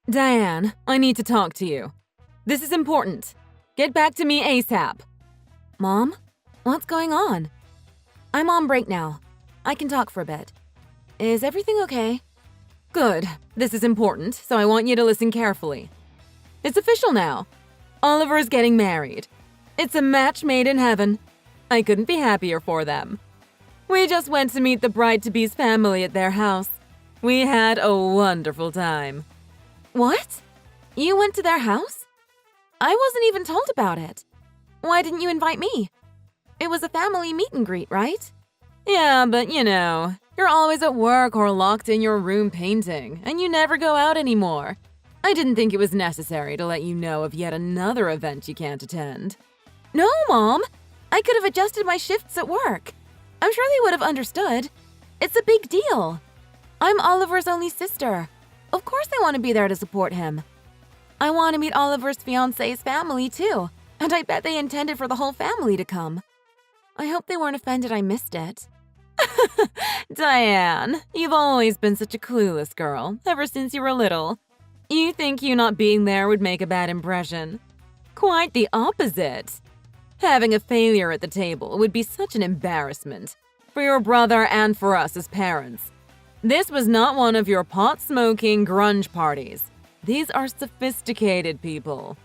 Diane, I need to talk to you. This is important. Get back to me ASAP. Mom? What's going on? I'm on break now. I can talk for a bit. Is everything okay? Good. This is important, so I want you to listen carefully. It's official now. Oliver is getting married. It's a match made in heaven. I couldn't be happier for them. We just went to meet the bride-to-be's family at their house. We had a wonderful time. What? You went to their house? I wasn't even told about it. Why didn't you invite me? It was a family meet and greet, right? Yeah, but you know, you're always at work or locked in your room painting, and you never go out anymore. I didn't think it was necessary to let you know of yet another event you can't attend. No, Mom! I could have adjusted my shifts at work. I'm sure they would have understood. It's a big deal. I'm Oliver's only sister. Of course I want to be there to support him. I want to meet Oliver's fiancé's family, too, and I bet they intended for the whole family to come. I hope they weren't offended I missed it. Diane, you've always been such a clueless girl, ever since you were little. You think you not being there would make a bad impression. Quite the opposite. Having a failure at the table would be such an embarrassment, for your brother and for us as parents. This was not one of your pot-smoking grunge parties. These are sophisticated people.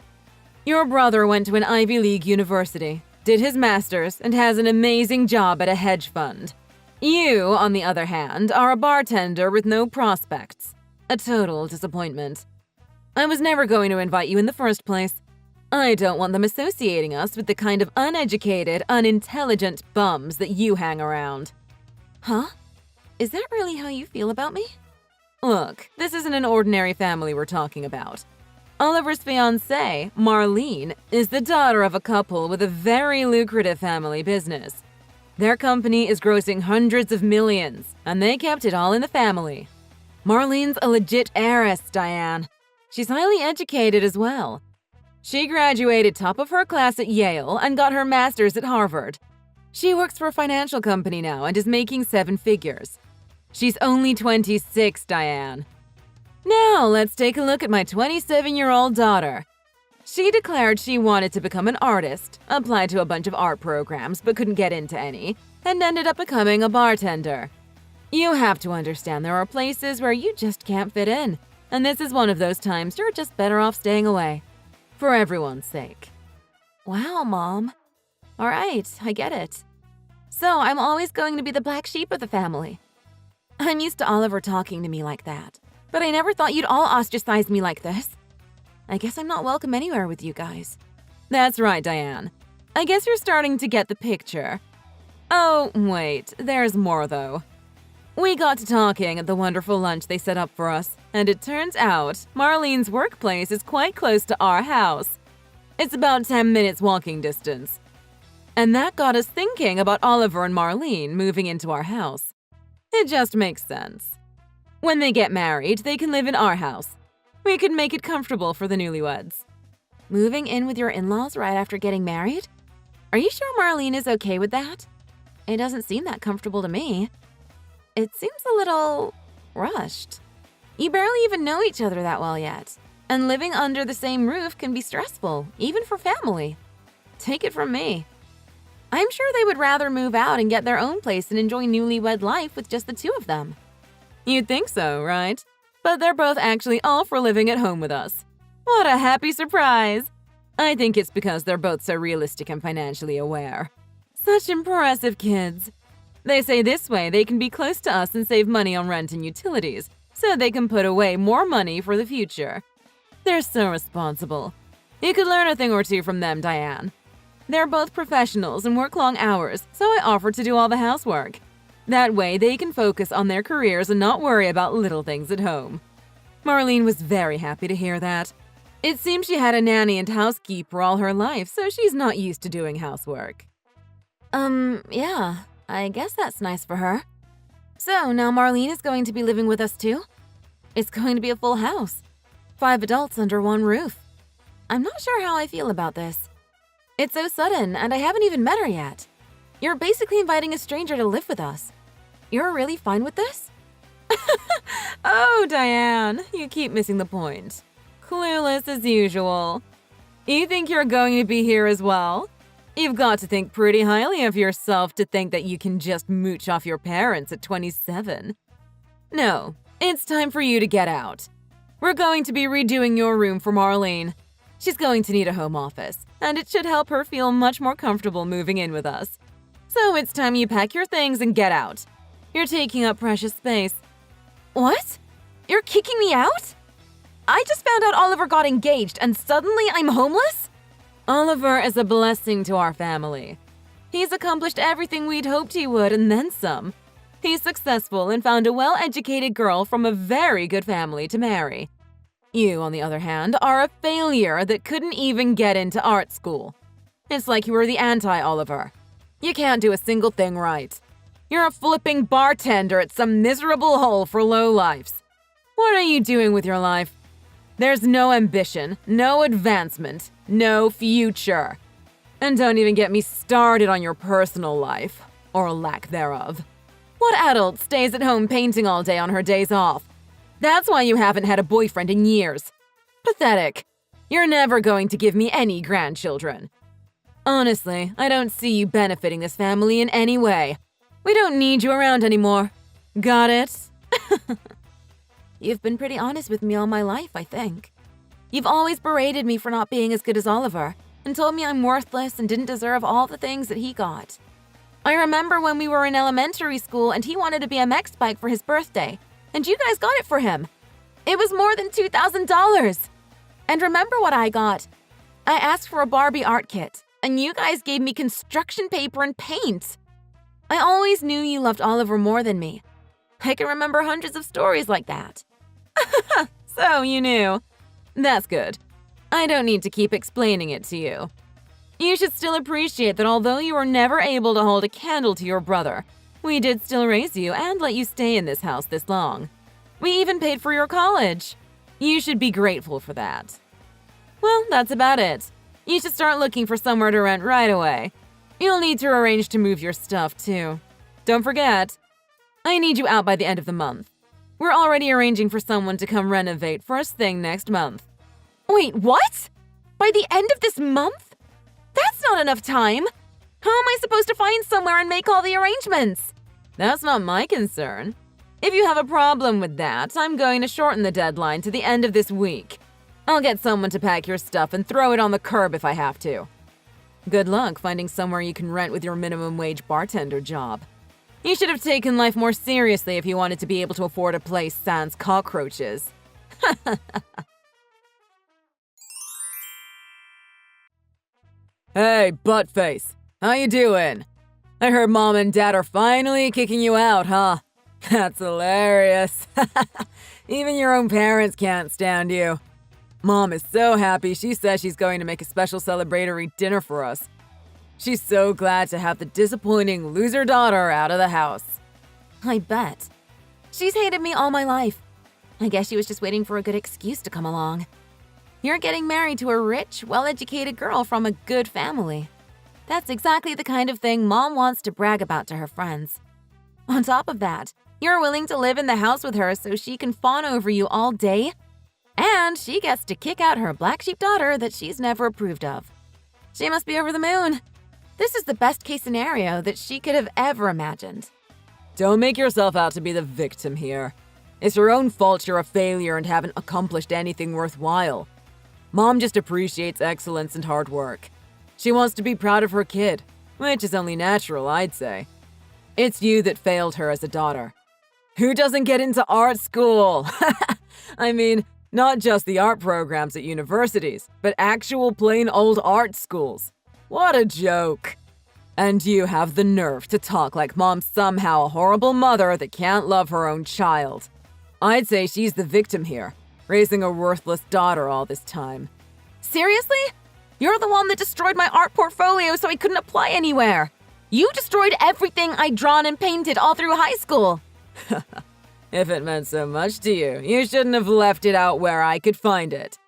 Your brother went to an Ivy League university, did his master's, and has an amazing job at a hedge fund. You, on the other hand, are a bartender with no prospects. A total disappointment. I was never going to invite you in the first place. I don't want them associating us with the kind of uneducated, unintelligent bums that you hang around. Huh? Is that really how you feel about me? Look, this isn't an ordinary family we're talking about. Oliver's fiancée, Marlene, is the daughter of a couple with a very lucrative family business. Their company is grossing hundreds of millions, and they kept it all in the family. Marlene's a legit heiress, Diane. She's highly educated as well. She graduated top of her class at Yale and got her master's at Harvard. She works for a financial company now and is making 7 figures. She's only 26, Diane. Now, let's take a look at my 27-year-old daughter. She declared she wanted to become an artist, applied to a bunch of art programs but couldn't get into any, and ended up becoming a bartender. You have to understand there are places where you just can't fit in, and this is one of those times you're just better off staying away. For everyone's sake. Wow, Mom. All right, I get it. So I'm always going to be the black sheep of the family. I'm used to Oliver talking to me like that, but I never thought you'd all ostracize me like this. I guess I'm not welcome anywhere with you guys. That's right, Diane. I guess you're starting to get the picture. Oh, wait, there's more though. We got to talking at the wonderful lunch they set up for us, and it turns out Marlene's workplace is quite close to our house. It's about 10 minutes walking distance. And that got us thinking about Oliver and Marlene moving into our house. It just makes sense. When they get married, they can live in our house. We could make it comfortable for the newlyweds. Moving in with your in-laws right after getting married? Are you sure Marlene is okay with that? It doesn't seem that comfortable to me. It seems a little rushed. You barely even know each other that well yet, and living under the same roof can be stressful, even for family. Take it from me. I'm sure they would rather move out and get their own place and enjoy newlywed life with just the two of them. You'd think so, right? But they're both actually all for living at home with us. What a happy surprise! I think it's because they're both so realistic and financially aware. Such impressive kids. They say this way they can be close to us and save money on rent and utilities, so they can put away more money for the future. They're so responsible. You could learn a thing or two from them, Diane. They're both professionals and work long hours, so I offered to do all the housework. That way they can focus on their careers and not worry about little things at home. Marlene was very happy to hear that. It seems she had a nanny and housekeeper all her life, so she's not used to doing housework. Yeah, I guess that's nice for her. So now Marlene is going to be living with us too? It's going to be a full house. 5 adults under one roof. I'm not sure how I feel about this. It's so sudden, and I haven't even met her yet. You're basically inviting a stranger to live with us. You're really fine with this? Oh, Diane, you keep missing the point. Clueless as usual. You think you're going to be here as well? You've got to think pretty highly of yourself to think that you can just mooch off your parents at 27. No, it's time for you to get out. We're going to be redoing your room for Marlene. She's going to need a home office, and it should help her feel much more comfortable moving in with us. So it's time you pack your things and get out. You're taking up precious space. What? You're kicking me out? I just found out Oliver got engaged and suddenly I'm homeless? Oliver is a blessing to our family. He's accomplished everything we'd hoped he would and then some. He's successful and found a well-educated girl from a very good family to marry. You, on the other hand, are a failure that couldn't even get into art school. It's like you were the anti-Oliver. You can't do a single thing right. You're a flipping bartender at some miserable hole for lowlifes. What are you doing with your life? There's no ambition, no advancement, no future. And don't even get me started on your personal life, or lack thereof. What adult stays at home painting all day on her days off? That's why you haven't had a boyfriend in years. Pathetic. You're never going to give me any grandchildren. Honestly, I don't see you benefiting this family in any way. We don't need you around anymore. Got it? You've been pretty honest with me all my life, I think. You've always berated me for not being as good as Oliver, and told me I'm worthless and didn't deserve all the things that he got. I remember when we were in elementary school and he wanted a BMX bike for his birthday, and you guys got it for him. It was more than $2,000. And remember what I got? I asked for a Barbie art kit, and you guys gave me construction paper and paint. I always knew you loved Oliver more than me. I can remember hundreds of stories like that. So you knew. That's good. I don't need to keep explaining it to you. You should still appreciate that although you were never able to hold a candle to your brother, we did still raise you and let you stay in this house this long. We even paid for your college. You should be grateful for that. Well, that's about it. You should start looking for somewhere to rent right away. You'll need to arrange to move your stuff, too. Don't forget, I need you out by the end of the month. We're already arranging for someone to come renovate first thing next month. Wait, what? By the end of this month? That's not enough time. How am I supposed to find somewhere and make all the arrangements? That's not my concern. If you have a problem with that, I'm going to shorten the deadline to the end of this week. I'll get someone to pack your stuff and throw it on the curb if I have to. Good luck finding somewhere you can rent with your minimum wage bartender job. You should have taken life more seriously if you wanted to be able to afford a place sans cockroaches. Hey, buttface. How you doing? I heard Mom and Dad are finally kicking you out, huh? That's hilarious. Even your own parents can't stand you. Mom is so happy she says she's going to make a special celebratory dinner for us. She's so glad to have the disappointing loser daughter out of the house. I bet. She's hated me all my life. I guess she was just waiting for a good excuse to come along. You're getting married to a rich, well-educated girl from a good family. That's exactly the kind of thing Mom wants to brag about to her friends. On top of that, you're willing to live in the house with her so she can fawn over you all day, and she gets to kick out her black sheep daughter that she's never approved of. She must be over the moon. This is the best-case scenario that she could have ever imagined. Don't make yourself out to be the victim here. It's your own fault you're a failure and haven't accomplished anything worthwhile. Mom just appreciates excellence and hard work. She wants to be proud of her kid, which is only natural, I'd say. It's you that failed her as a daughter. Who doesn't get into art school? I mean, not just the art programs at universities, but actual plain old art schools. What a joke. And you have the nerve to talk like Mom's somehow a horrible mother that can't love her own child. I'd say she's the victim here, raising a worthless daughter all this time. Seriously? You're the one that destroyed my art portfolio so I couldn't apply anywhere. You destroyed everything I'd drawn and painted all through high school. If it meant so much to you, you shouldn't have left it out where I could find it.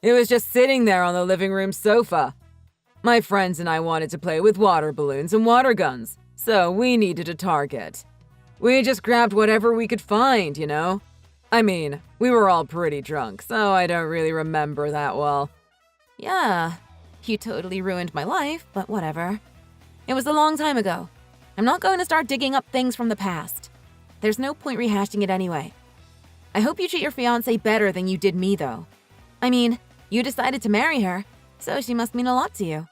It was just sitting there on the living room sofa. My friends and I wanted to play with water balloons and water guns, so we needed a target. We just grabbed whatever we could find, you know? I mean, we were all pretty drunk, so I don't really remember that well. Yeah, you totally ruined my life, but whatever. It was a long time ago. I'm not going to start digging up things from the past. There's no point rehashing it anyway. I hope you treat your fiancé better than you did me, though. I mean, you decided to marry her, so she must mean a lot to you.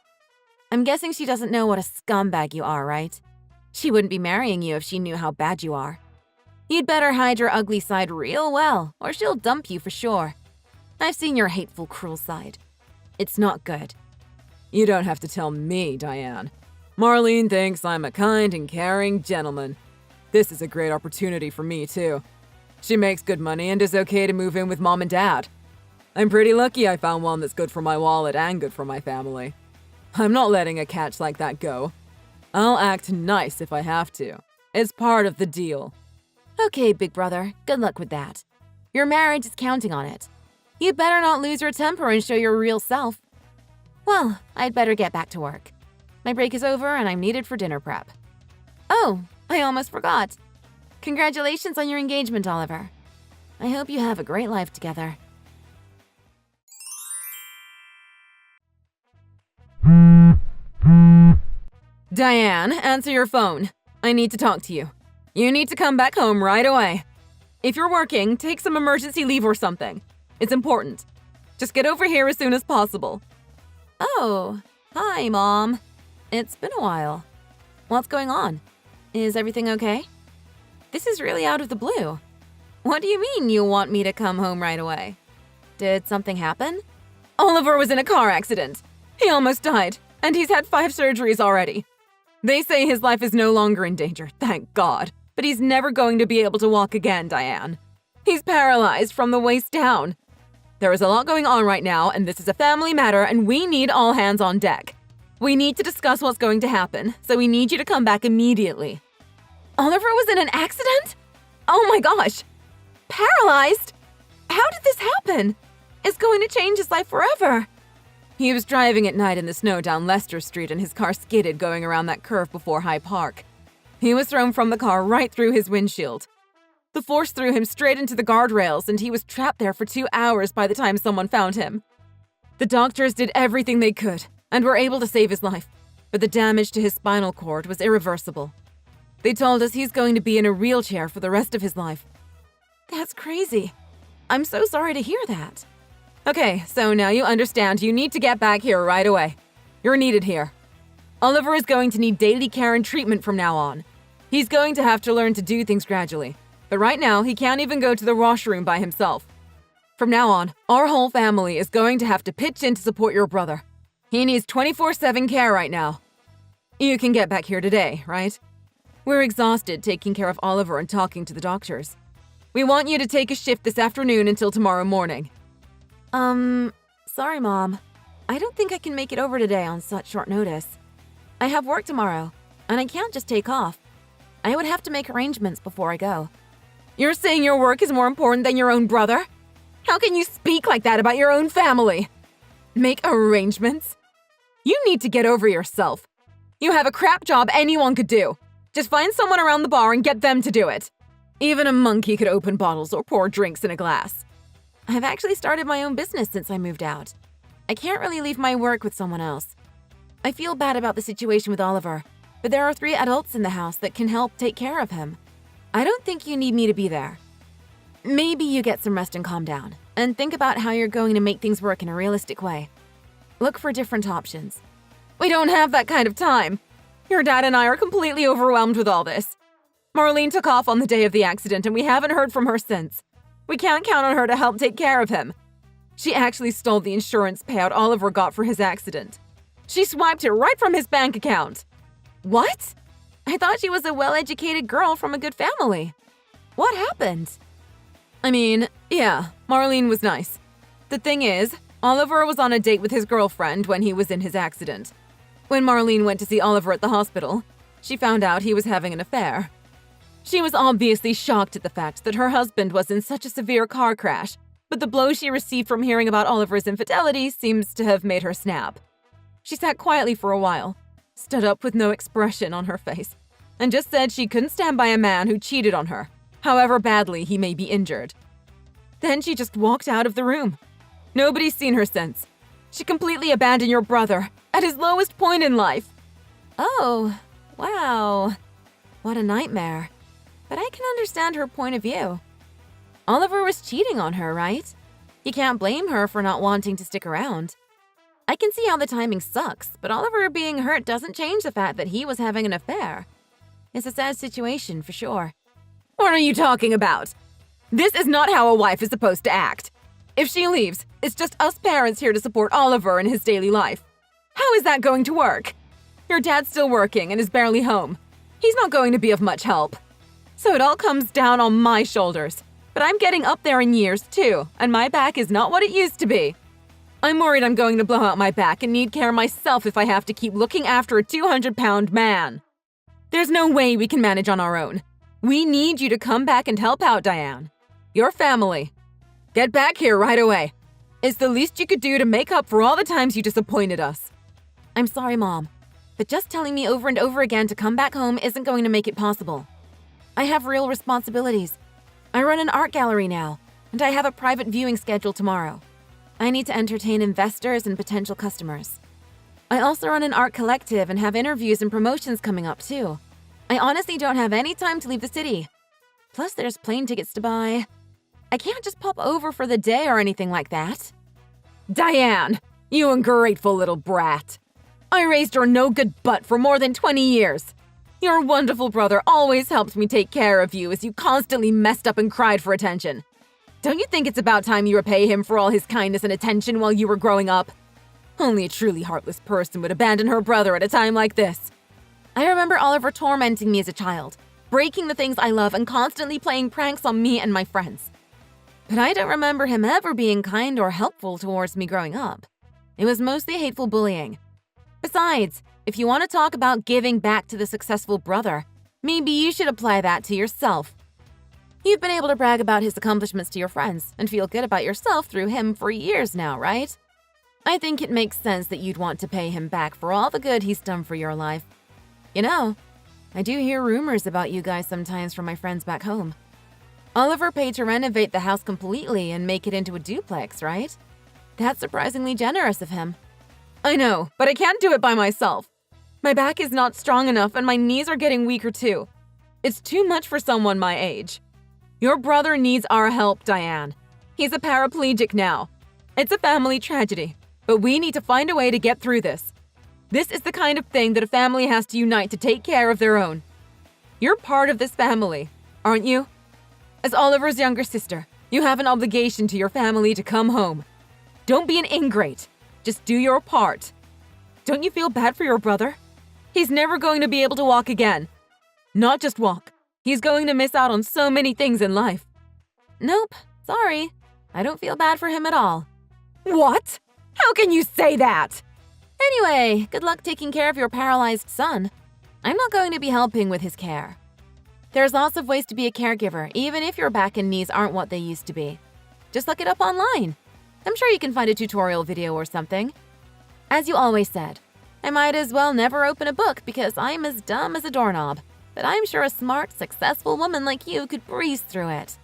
I'm guessing she doesn't know what a scumbag you are, right? She wouldn't be marrying you if she knew how bad you are. You'd better hide your ugly side real well, or she'll dump you for sure. I've seen your hateful, cruel side. It's not good. You don't have to tell me, Diane. Marlene thinks I'm a kind and caring gentleman. This is a great opportunity for me, too. She makes good money and is okay to move in with Mom and Dad. I'm pretty lucky I found one that's good for my wallet and good for my family. I'm not letting a catch like that go. I'll act nice if I have to. It's part of the deal. Okay, big brother, good luck with that. Your marriage is counting on it. You'd better not lose your temper and show your real self. Well, I'd better get back to work. My break is over and I'm needed for dinner prep. Oh, I almost forgot. Congratulations on your engagement, Oliver. I hope you have a great life together. Diane, answer your phone. I need to talk to you. You need to come back home right away. If you're working, take some emergency leave or something. It's important. Just get over here as soon as possible. Oh, hi, Mom. It's been a while. What's going on? Is everything okay? This is really out of the blue. What do you mean you want me to come home right away? Did something happen? Oliver was in a car accident. He almost died, and he's had 5 surgeries already. They say his life is no longer in danger, thank God. But he's never going to be able to walk again, Diane. He's paralyzed from the waist down. There is a lot going on right now, and this is a family matter, and we need all hands on deck. We need to discuss what's going to happen, so we need you to come back immediately. Oliver was in an accident? Oh my gosh! Paralyzed? How did this happen? It's going to change his life forever. He was driving at night in the snow down Leicester Street and his car skidded going around that curve before High Park. He was thrown from the car right through his windshield. The force threw him straight into the guardrails and he was trapped there for 2 hours by the time someone found him. The doctors did everything they could and were able to save his life, but the damage to his spinal cord was irreversible. They told us he's going to be in a wheelchair for the rest of his life. That's crazy. I'm so sorry to hear that. Okay, so now you understand you need to get back here right away. You're needed here. Oliver is going to need daily care and treatment from now on. He's going to have to learn to do things gradually, but right now he can't even go to the washroom by himself. From now on, our whole family is going to have to pitch in to support your brother. He needs 24/7 care right now. You can get back here today, right? We're exhausted taking care of Oliver and talking to the doctors. We want you to take a shift this afternoon until tomorrow morning. Sorry, Mom. I don't think I can make it over today on such short notice. I have work tomorrow, and I can't just take off. I would have to make arrangements before I go. You're saying your work is more important than your own brother? How can you speak like that about your own family? Make arrangements? You need to get over yourself. You have a crap job anyone could do. Just find someone around the bar and get them to do it. Even a monkey could open bottles or pour drinks in a glass. I've actually started my own business since I moved out. I can't really leave my work with someone else. I feel bad about the situation with Oliver, but there are 3 adults in the house that can help take care of him. I don't think you need me to be there. Maybe you get some rest and calm down, and think about how you're going to make things work in a realistic way. Look for different options. We don't have that kind of time. Your dad and I are completely overwhelmed with all this. Marlene took off on the day of the accident and we haven't heard from her since. We can't count on her to help take care of him. She actually stole the insurance payout Oliver got for his accident. She swiped it right from his bank account. What? I thought she was a well-educated girl from a good family. What happened? I mean, yeah, Marlene was nice. The thing is, Oliver was on a date with his girlfriend when he was in his accident. When Marlene went to see Oliver at the hospital, she found out he was having an affair. She was obviously shocked at the fact that her husband was in such a severe car crash, but the blow she received from hearing about Oliver's infidelity seems to have made her snap. She sat quietly for a while, stood up with no expression on her face, and just said she couldn't stand by a man who cheated on her, however badly he may be injured. Then she just walked out of the room. Nobody's seen her since. She completely abandoned your brother at his lowest point in life. Oh, wow. What a nightmare. But I can understand her point of view. Oliver was cheating on her, right? You can't blame her for not wanting to stick around. I can see how the timing sucks, but Oliver being hurt doesn't change the fact that he was having an affair. It's a sad situation, for sure. What are you talking about? This is not how a wife is supposed to act. If she leaves, it's just us parents here to support Oliver in his daily life. How is that going to work? Your dad's still working and is barely home. He's not going to be of much help. So it all comes down on my shoulders. But I'm getting up there in years too, and my back is not what it used to be. I'm worried I'm going to blow out my back and need care myself if I have to keep looking after a 200-pound man. There's no way we can manage on our own. We need you to come back and help out, Diane. Your family. Get back here right away. It's the least you could do to make up for all the times you disappointed us. I'm sorry, Mom, but just telling me over and over again to come back home isn't going to make it possible. I have real responsibilities. I run an art gallery now, and I have a private viewing schedule tomorrow. I need to entertain investors and potential customers. I also run an art collective and have interviews and promotions coming up too. I honestly don't have any time to leave the city. Plus, there's plane tickets to buy. I can't just pop over for the day or anything like that. Diane, you ungrateful little brat. I raised your no-good butt for more than 20 years. Your wonderful brother always helped me take care of you as you constantly messed up and cried for attention. Don't you think it's about time you repay him for all his kindness and attention while you were growing up? Only a truly heartless person would abandon her brother at a time like this. I remember Oliver tormenting me as a child, breaking the things I love and constantly playing pranks on me and my friends. But I don't remember him ever being kind or helpful towards me growing up. It was mostly hateful bullying. Besides, if you want to talk about giving back to the successful brother, maybe you should apply that to yourself. You've been able to brag about his accomplishments to your friends and feel good about yourself through him for years now, right? I think it makes sense that you'd want to pay him back for all the good he's done for your life. You know, I do hear rumors about you guys sometimes from my friends back home. Oliver paid to renovate the house completely and make it into a duplex, right? That's surprisingly generous of him. I know, but I can't do it by myself. My back is not strong enough and my knees are getting weaker too. It's too much for someone my age. Your brother needs our help, Diane. He's a paraplegic now. It's a family tragedy, but we need to find a way to get through this. This is the kind of thing that a family has to unite to take care of their own. You're part of this family, aren't you? As Oliver's younger sister, you have an obligation to your family to come home. Don't be an ingrate. Just do your part. Don't you feel bad for your brother? He's never going to be able to walk again. Not just walk. He's going to miss out on so many things in life. Nope, sorry. I don't feel bad for him at all. What? How can you say that? Anyway, good luck taking care of your paralyzed son. I'm not going to be helping with his care. There's lots of ways to be a caregiver, even if your back and knees aren't what they used to be. Just look it up online. I'm sure you can find a tutorial video or something. As you always said, I might as well never open a book because I'm as dumb as a doorknob, but I'm sure a smart, successful woman like you could breeze through it.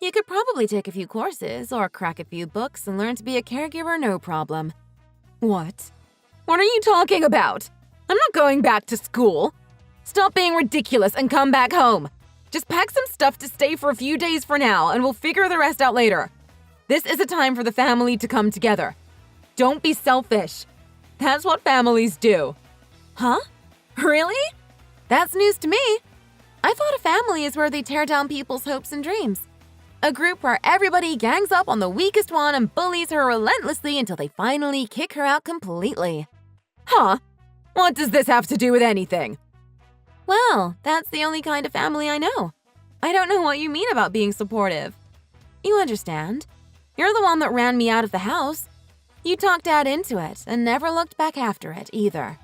You could probably take a few courses or crack a few books and learn to be a caregiver no problem. What? What are you talking about? I'm not going back to school. Stop being ridiculous and come back home. Just pack some stuff to stay for a few days for now and we'll figure the rest out later. This is a time for the family to come together. Don't be selfish. That's what families do. Huh? Really? That's news to me. I thought a family is where they tear down people's hopes and dreams. A group where everybody gangs up on the weakest one and bullies her relentlessly until they finally kick her out completely. Huh? What does this have to do with anything? Well, that's the only kind of family I know. I don't know what you mean about being supportive. You understand. You're the one that ran me out of the house. You talked Dad into it and never looked back after it either.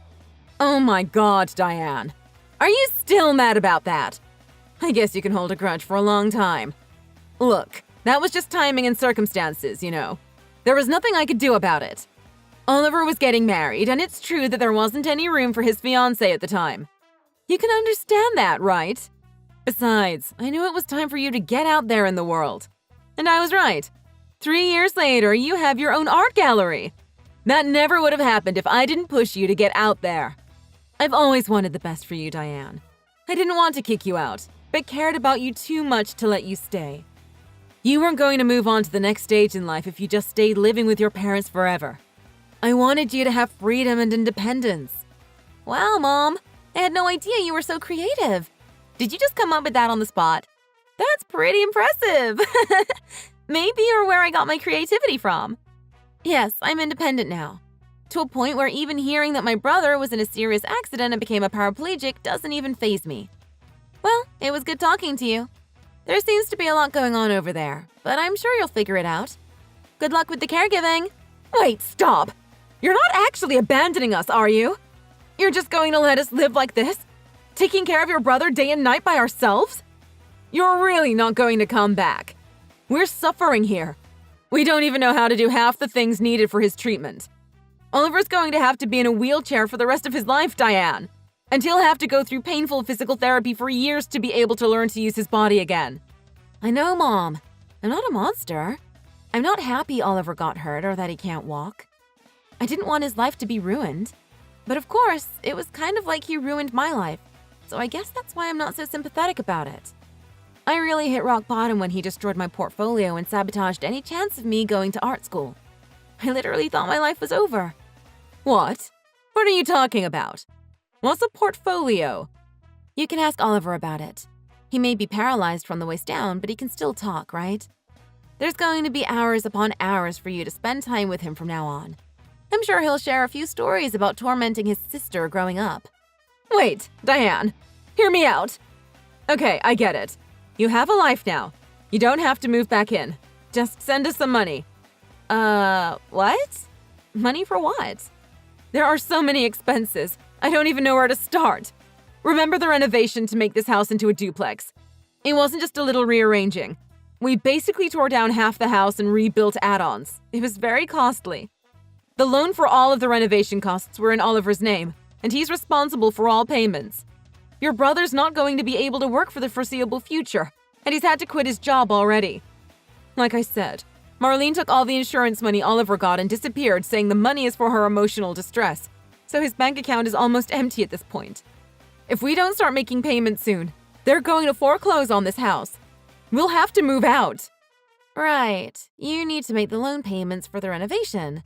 Oh my God, Diane. Are you still mad about that? I guess you can hold a grudge for a long time. Look, that was just timing and circumstances, you know. There was nothing I could do about it. Oliver was getting married, and it's true that there wasn't any room for his fiancée at the time. You can understand that, right? Besides, I knew it was time for you to get out there in the world. And I was right. 3 years later, you have your own art gallery. That never would have happened if I didn't push you to get out there. I've always wanted the best for you, Diane. I didn't want to kick you out, but cared about you too much to let you stay. You weren't going to move on to the next stage in life if you just stayed living with your parents forever. I wanted you to have freedom and independence. Wow, Mom. I had no idea you were so creative. Did you just come up with that on the spot? That's pretty impressive. Maybe you're where I got my creativity from. Yes, I'm independent now. To a point where even hearing that my brother was in a serious accident and became a paraplegic doesn't even faze me. Well, it was good talking to you. There seems to be a lot going on over there, but I'm sure you'll figure it out. Good luck with the caregiving. Wait, stop! You're not actually abandoning us, are you? You're just going to let us live like this? Taking care of your brother day and night by ourselves? You're really not going to come back. We're suffering here. We don't even know how to do half the things needed for his treatment. Oliver's going to have to be in a wheelchair for the rest of his life, Diane. And he'll have to go through painful physical therapy for years to be able to learn to use his body again. I know, Mom. I'm not a monster. I'm not happy Oliver got hurt or that he can't walk. I didn't want his life to be ruined. But of course, it was kind of like he ruined my life. So I guess that's why I'm not so sympathetic about it. I really hit rock bottom when he destroyed my portfolio and sabotaged any chance of me going to art school. I literally thought my life was over. What? What are you talking about? What's a portfolio? You can ask Oliver about it. He may be paralyzed from the waist down, but he can still talk, right? There's going to be hours upon hours for you to spend time with him from now on. I'm sure he'll share a few stories about tormenting his sister growing up. Wait, Diane, hear me out. Okay, I get it. You have a life now. You don't have to move back in. Just send us some money. What? Money for what? There are so many expenses. I don't even know where to start. Remember the renovation to make this house into a duplex? It wasn't just a little rearranging. We basically tore down half the house and rebuilt add-ons. It was very costly. The loan for all of the renovation costs were in Oliver's name, and he's responsible for all payments. Your brother's not going to be able to work for the foreseeable future, and he's had to quit his job already. Like I said, Marlene took all the insurance money Oliver got and disappeared, saying the money is for her emotional distress, so his bank account is almost empty at this point. If we don't start making payments soon, they're going to foreclose on this house. We'll have to move out. Right. You need to make the loan payments for the renovation.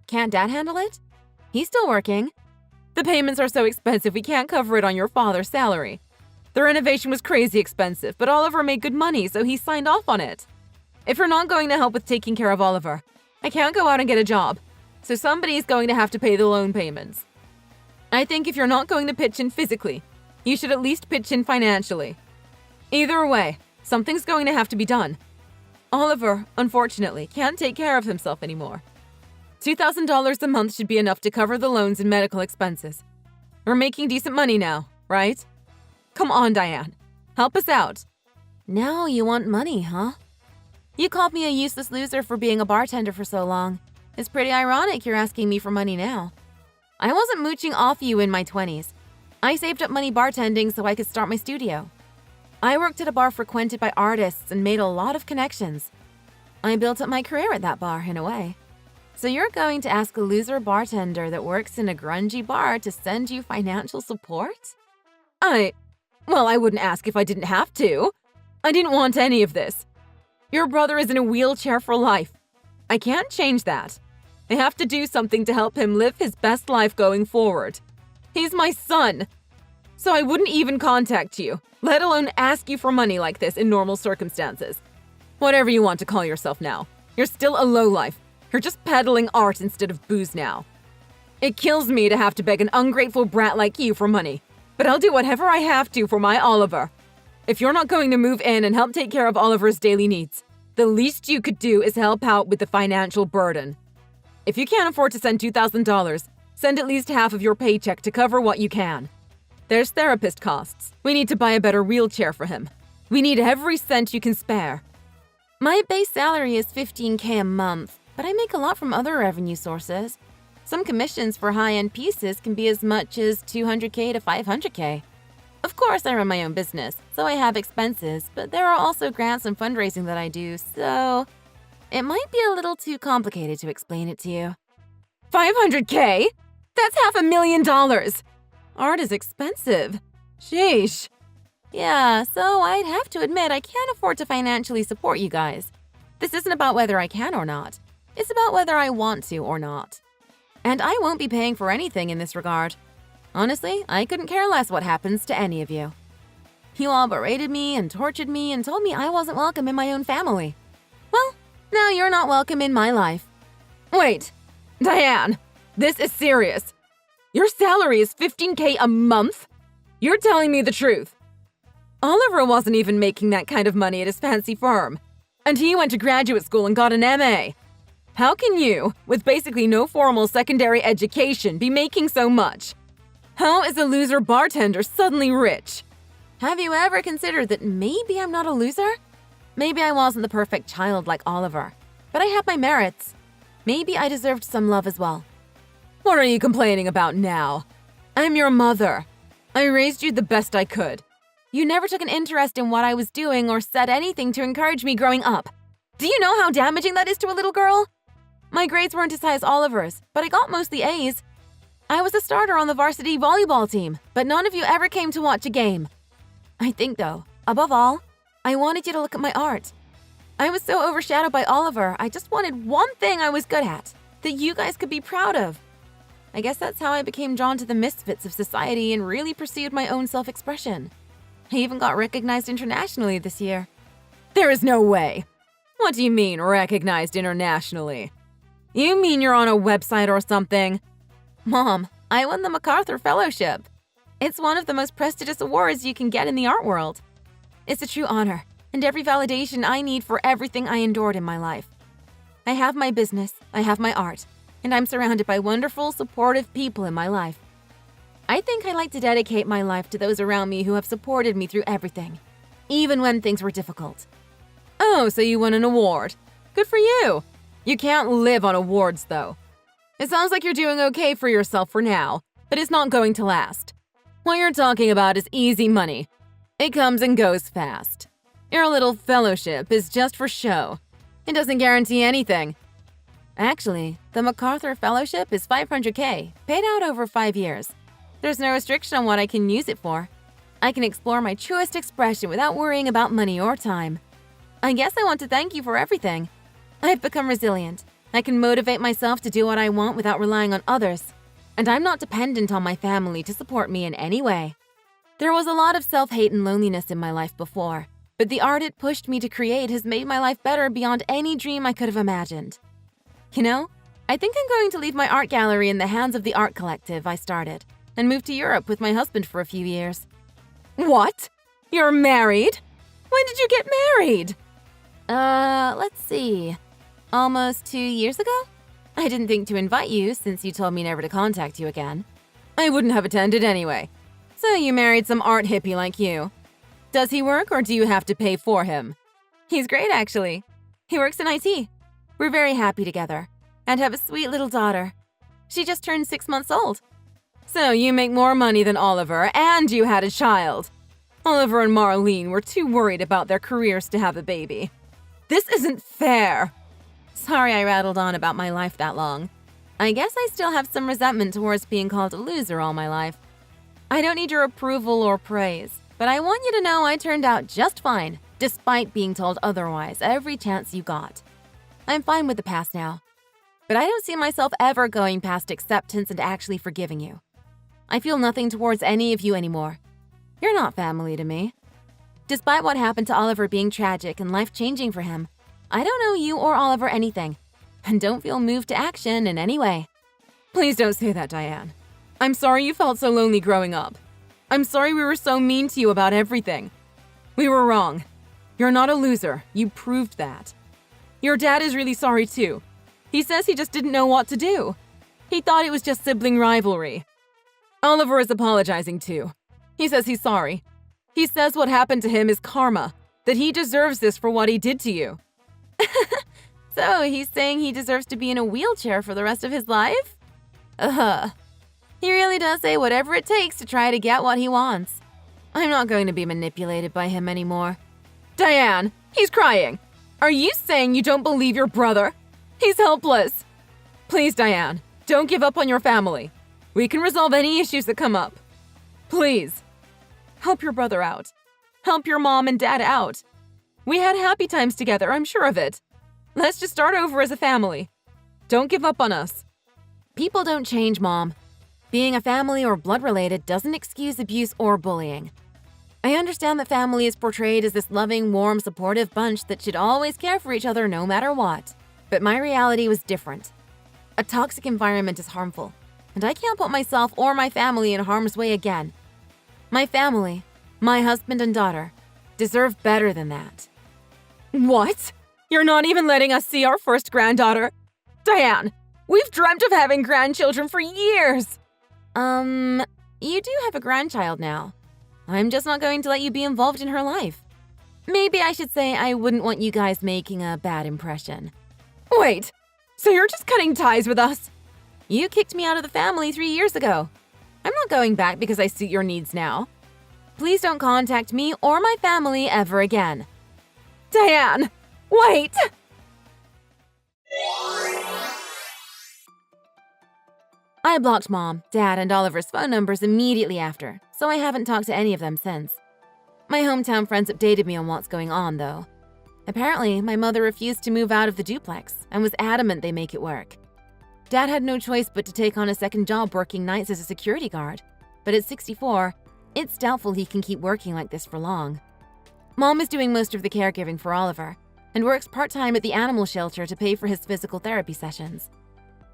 Can't Dad handle it? He's still working. The payments are so expensive we can't cover it on your father's salary. The renovation was crazy expensive, but Oliver made good money, so he signed off on it. If you're not going to help with taking care of Oliver, I can't go out and get a job, so somebody's going to have to pay the loan payments. I think if you're not going to pitch in physically, you should at least pitch in financially. Either way, something's going to have to be done. Oliver, unfortunately, can't take care of himself anymore. $2,000 a month should be enough to cover the loans and medical expenses. We're making decent money now, right? Come on, Diane. Help us out. Now you want money, huh? You called me a useless loser for being a bartender for so long. It's pretty ironic you're asking me for money now. I wasn't mooching off you in my 20s. I saved up money bartending so I could start my studio. I worked at a bar frequented by artists and made a lot of connections. I built up my career at that bar, in a way. So you're going to ask a loser bartender that works in a grungy bar to send you financial support? I wouldn't ask if I didn't have to. I didn't want any of this. Your brother is in a wheelchair for life. I can't change that. I have to do something to help him live his best life going forward. He's my son. So I wouldn't even contact you, let alone ask you for money like this in normal circumstances. Whatever you want to call yourself now, you're still a lowlife. You're just peddling art instead of booze now. It kills me to have to beg an ungrateful brat like you for money, but I'll do whatever I have to for my Oliver. If you're not going to move in and help take care of Oliver's daily needs, the least you could do is help out with the financial burden. If you can't afford to send $2,000, send at least half of your paycheck to cover what you can. There's therapist costs. We need to buy a better wheelchair for him. We need every cent you can spare. My base salary is $15,000 a month, but I make a lot from other revenue sources. Some commissions for high-end pieces can be as much as $200,000 to $500,000. Of course, I run my own business, so I have expenses, but there are also grants and fundraising that I do, so it might be a little too complicated to explain it to you. $500K? That's $500,000! Art is expensive. Sheesh. Yeah, so I'd have to admit I can't afford to financially support you guys. This isn't about whether I can or not. It's about whether I want to or not. And I won't be paying for anything in this regard. Honestly, I couldn't care less what happens to any of you. You all berated me and tortured me and told me I wasn't welcome in my own family. Well, now you're not welcome in my life. Wait, Diane, this is serious. Your salary is $15K a month? You're telling me the truth. Oliver wasn't even making that kind of money at his fancy firm. And he went to graduate school and got an MA. How can you, with basically no formal secondary education, be making so much? How is a loser bartender suddenly rich? Have you ever considered that maybe I'm not a loser? Maybe I wasn't the perfect child like Oliver, but I have my merits. Maybe I deserved some love as well. What are you complaining about now? I'm your mother. I raised you the best I could. You never took an interest in what I was doing or said anything to encourage me growing up. Do you know how damaging that is to a little girl? My grades weren't as high as Oliver's, but I got mostly A's. I was a starter on the varsity volleyball team, but none of you ever came to watch a game. I think, though, above all, I wanted you to look at my art. I was so overshadowed by Oliver, I just wanted one thing I was good at, that you guys could be proud of. I guess that's how I became drawn to the misfits of society and really pursued my own self-expression. I even got recognized internationally this year. There is no way. What do you mean, recognized internationally? You mean you're on a website or something? Mom, I won the MacArthur Fellowship. It's one of the most prestigious awards you can get in the art world. It's a true honor, and every validation I need for everything I endured in my life. I have my business, I have my art, and I'm surrounded by wonderful, supportive people in my life. I think I like to dedicate my life to those around me who have supported me through everything, even when things were difficult. Oh, so you won an award. Good for you. You can't live on awards, though. It sounds like you're doing okay for yourself for now, but it's not going to last. What you're talking about is easy money. It comes and goes fast. Your little fellowship is just for show. It doesn't guarantee anything. Actually, the MacArthur Fellowship is $500K, paid out over 5 years. There's no restriction on what I can use it for. I can explore my truest expression without worrying about money or time. I guess I want to thank you for everything. I've become resilient. I can motivate myself to do what I want without relying on others. And I'm not dependent on my family to support me in any way. There was a lot of self-hate and loneliness in my life before, but the art it pushed me to create has made my life better beyond any dream I could have imagined. You know, I think I'm going to leave my art gallery in the hands of the art collective I started and move to Europe with my husband for a few years. What? You're married? When did you get married? Let's see. Almost 2 years ago? I didn't think to invite you since you told me never to contact you again. I wouldn't have attended anyway. So you married some art hippie like you. Does he work or do you have to pay for him? He's great, actually. He works in IT. We're very happy together and have a sweet little daughter. She just turned 6 months old. So you make more money than Oliver and you had a child. Oliver and Marlene were too worried about their careers to have a baby. This isn't fair. Sorry I rattled on about my life that long. I guess I still have some resentment towards being called a loser all my life. I don't need your approval or praise, but I want you to know I turned out just fine, despite being told otherwise every chance you got. I'm fine with the past now, but I don't see myself ever going past acceptance and actually forgiving you. I feel nothing towards any of you anymore. You're not family to me. Despite what happened to Oliver being tragic and life-changing for him, I don't owe you or Oliver anything, and don't feel moved to action in any way. Please don't say that, Diane. I'm sorry you felt so lonely growing up. I'm sorry we were so mean to you about everything. We were wrong. You're not a loser. You proved that. Your dad is really sorry too. He says he just didn't know what to do. He thought it was just sibling rivalry. Oliver is apologizing too. He says he's sorry. He says what happened to him is karma, that he deserves this for what he did to you. So he's saying he deserves to be in a wheelchair for the rest of his life? He really does say whatever it takes to try to get what he wants. I'm not going to be manipulated by him anymore. Diane, he's crying. Are you saying you don't believe your brother? He's helpless. Please, Diane, don't give up on your family. We can resolve any issues that come up. Please, help your brother out. Help your mom and dad out. We had happy times together, I'm sure of it. Let's just start over as a family. Don't give up on us. People don't change, Mom. Being a family or blood-related doesn't excuse abuse or bullying. I understand that family is portrayed as this loving, warm, supportive bunch that should always care for each other no matter what. But my reality was different. A toxic environment is harmful, and I can't put myself or my family in harm's way again. My family, my husband and daughter, deserve better than that. What? You're not even letting us see our first granddaughter? Diane, we've dreamt of having grandchildren for years. You do have a grandchild now. I'm just not going to let you be involved in her life. Maybe I should say I wouldn't want you guys making a bad impression. Wait, so you're just cutting ties with us? You kicked me out of the family 3 years ago. I'm not going back because I suit your needs now. Please don't contact me or my family ever again. Diane, wait! I blocked Mom, Dad, and Oliver's phone numbers immediately after, so I haven't talked to any of them since. My hometown friends updated me on what's going on, though. Apparently, my mother refused to move out of the duplex and was adamant they make it work. Dad had no choice but to take on a second job working nights as a security guard, but at 64, it's doubtful he can keep working like this for long. Mom is doing most of the caregiving for Oliver and works part-time at the animal shelter to pay for his physical therapy sessions.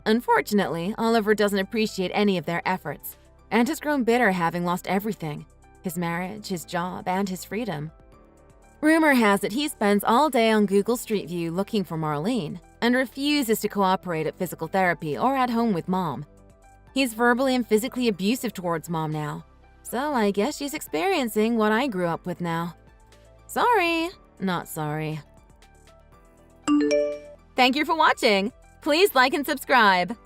Unfortunately, Oliver doesn't appreciate any of their efforts and has grown bitter having lost everything: his marriage, his job, and his freedom. Rumor has it he spends all day on Google Street View looking for Marlene and refuses to cooperate at physical therapy or at home with Mom. He's verbally and physically abusive towards Mom now, so I guess she's experiencing what I grew up with now. Sorry, not sorry. Thank you for watching. Please like and subscribe.